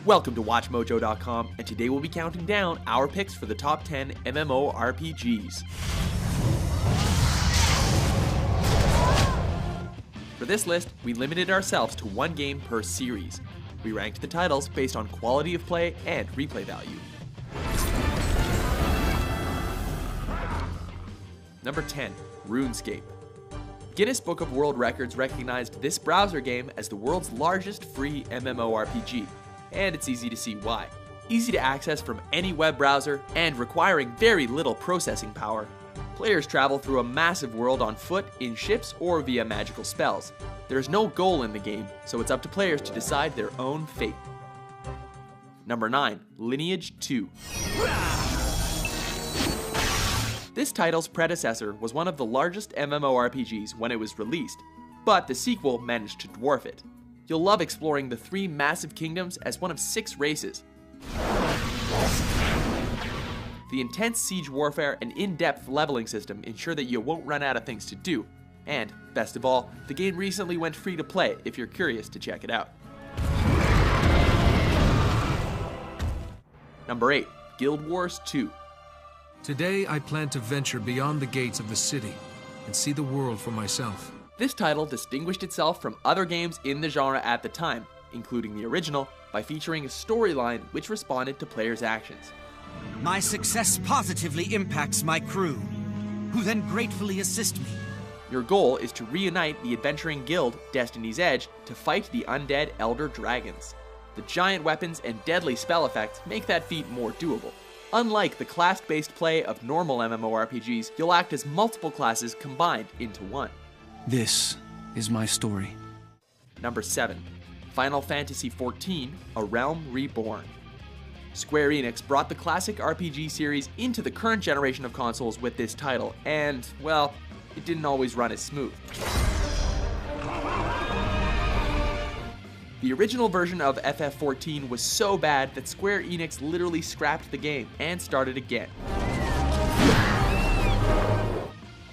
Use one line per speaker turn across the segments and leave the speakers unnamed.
Welcome to WatchMojo.com, and today we'll be counting down our picks for the top 10 MMORPGs. For this list, we limited ourselves to one game per series. We ranked the titles based on quality of play and replay value. Number 10, RuneScape. Guinness Book of World Records recognized this browser game as the world's largest free MMORPG, and it's easy to see why. Easy to access from any web browser and requiring very little processing power. Players travel through a massive world on foot, in ships, or via magical spells. There's no goal in the game, so it's up to players to decide their own fate. Number 9, Lineage 2. This title's predecessor was one of the largest MMORPGs when it was released, but the sequel managed to dwarf it. You'll love exploring the 3 massive kingdoms as one of 6 races. The intense siege warfare and in-depth leveling system ensure that you won't run out of things to do, and, best of all, the game recently went free to play if you're curious to check it out. Number 8, Guild Wars 2.
Today, I plan to venture beyond the gates of the city and see the world for myself.
This title distinguished itself from other games in the genre at the time, including the original, by featuring a storyline which responded to players' actions.
My success positively impacts my crew, who then gratefully assist me.
Your goal is to reunite the adventuring guild, Destiny's Edge, to fight the undead Elder Dragons. The giant weapons and deadly spell effects make that feat more doable. Unlike the class-based play of normal MMORPGs, you'll act as multiple classes combined into one.
This is my story.
Number 7, Final Fantasy XIV: A Realm Reborn. Square Enix brought the classic RPG series into the current generation of consoles with this title, and, well, it didn't always run as smooth. The original version of FF14 was so bad that Square Enix literally scrapped the game and started again.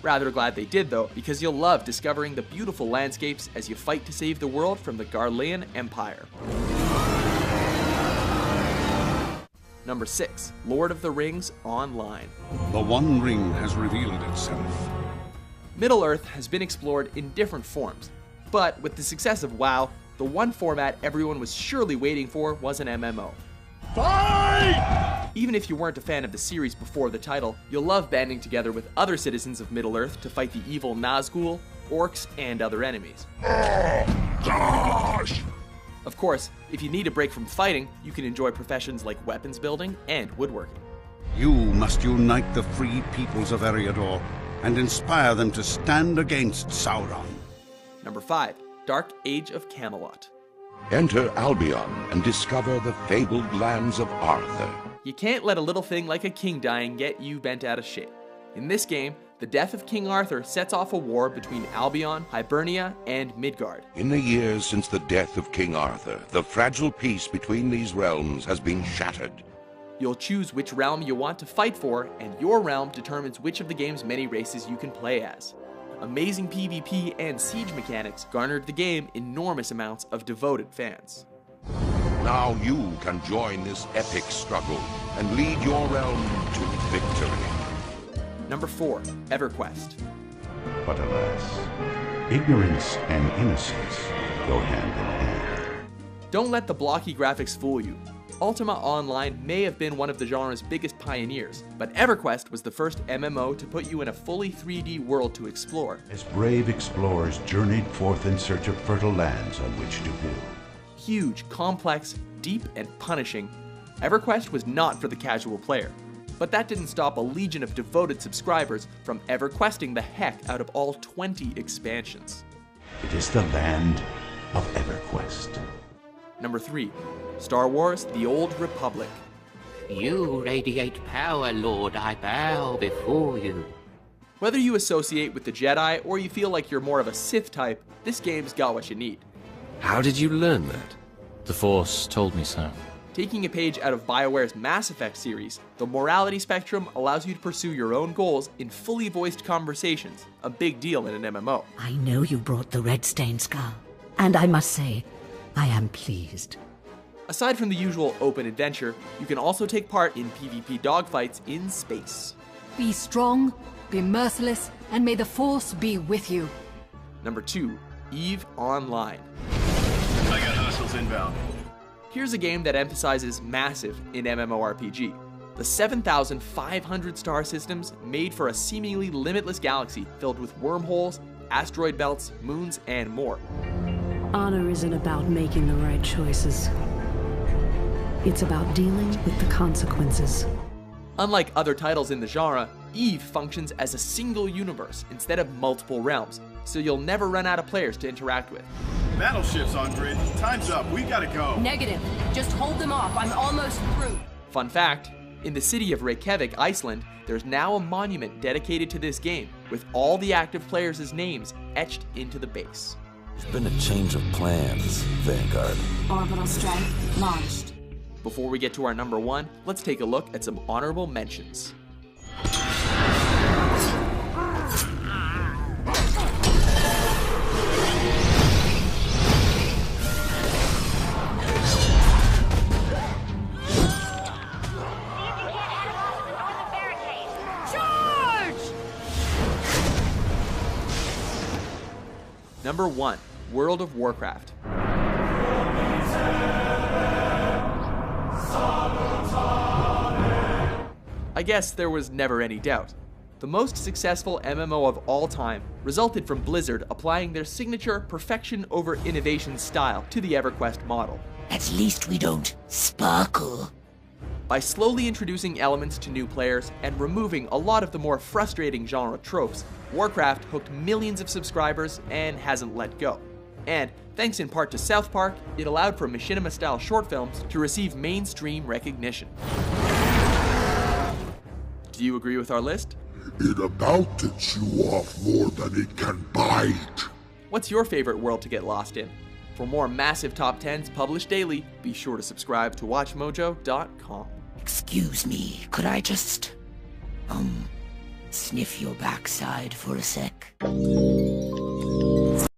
Rather glad they did though, because you'll love discovering the beautiful landscapes as you fight to save the world from the Garlean Empire. Number 6, Lord of the Rings Online.
The One Ring has revealed itself.
Middle-earth has been explored in different forms, but with the success of WoW, the one format everyone was surely waiting for was an MMO. Fight! Even if you weren't a fan of the series before the title, you'll love banding together with other citizens of Middle-earth to fight the evil Nazgul, orcs, and other enemies.
Gosh!
Of course, if you need a break from fighting, you can enjoy professions like weapons building and woodworking.
You must unite the free peoples of Eriador and inspire them to stand against Sauron.
Number 5, Dark Age of Camelot.
Enter Albion and discover the fabled lands of Arthur.
You can't let a little thing like a king dying get you bent out of shape. In this game, the death of King Arthur sets off a war between Albion, Hibernia, and Midgard.
In the years since the death of King Arthur, the fragile peace between these realms has been shattered.
You'll choose which realm you want to fight for, and your realm determines which of the game's many races you can play as. Amazing PvP and siege mechanics garnered the game enormous amounts of devoted fans.
Now you can join this epic struggle and lead your realm to victory.
Number 4, EverQuest.
But alas, ignorance and innocence go hand in hand.
Don't let the blocky graphics fool you. Ultima Online may have been one of the genre's biggest pioneers, but EverQuest was the first MMO to put you in a fully 3D world to explore.
As brave explorers journeyed forth in search of fertile lands on which to build.
Huge, complex, deep, and punishing, EverQuest was not for the casual player. But that didn't stop a legion of devoted subscribers from EverQuesting the heck out of all 20 expansions.
It is the land of EverQuest.
Number 3, Star Wars: The Old Republic.
You radiate power, Lord. I bow before you.
Whether you associate with the Jedi or you feel like you're more of a Sith type, this game's got what you need.
How did you learn that? The Force told me so.
Taking a page out of BioWare's Mass Effect series, the morality spectrum allows you to pursue your own goals in fully voiced conversations, a big deal in an MMO.
I know you brought the red stain skull, and I must say, I am pleased.
Aside from the usual open adventure, you can also take part in PvP dogfights in space.
Be strong, be merciless, and may the Force be with you.
Number 2, EVE Online.
I got hostiles inbound.
Here's a game that emphasizes massive in MMORPG. The 7,500 star systems made for a seemingly limitless galaxy filled with wormholes, asteroid belts, moons, and more.
Honor isn't about making the right choices. It's about dealing with the consequences.
Unlike other titles in the genre, EVE functions as a single universe instead of multiple realms, so you'll never run out of players to interact with.
Battleships on grid. Time's up. We gotta go.
Negative. Just hold them off. I'm almost through.
Fun fact, in the city of Reykjavik, Iceland, there's now a monument dedicated to this game, with all the active players' names etched into the base.
There's been a change of plans, Vanguard.
Orbital strike launched.
Before we get to our number 1, let's take a look at some honorable mentions. Number 1, World of Warcraft. I guess there was never any doubt. The most successful MMO of all time resulted from Blizzard applying their signature perfection over innovation style to the EverQuest model.
At least we don't sparkle.
By slowly introducing elements to new players and removing a lot of the more frustrating genre tropes, Warcraft hooked millions of subscribers and hasn't let go. And thanks in part to South Park, it allowed for machinima-style short films to receive mainstream recognition. Do you agree with our list?
It about to chew off more than it can bite.
What's your favorite world to get lost in? For more massive top 10s published daily, be sure to subscribe to WatchMojo.com.
Excuse me, could I just, sniff your backside for a sec?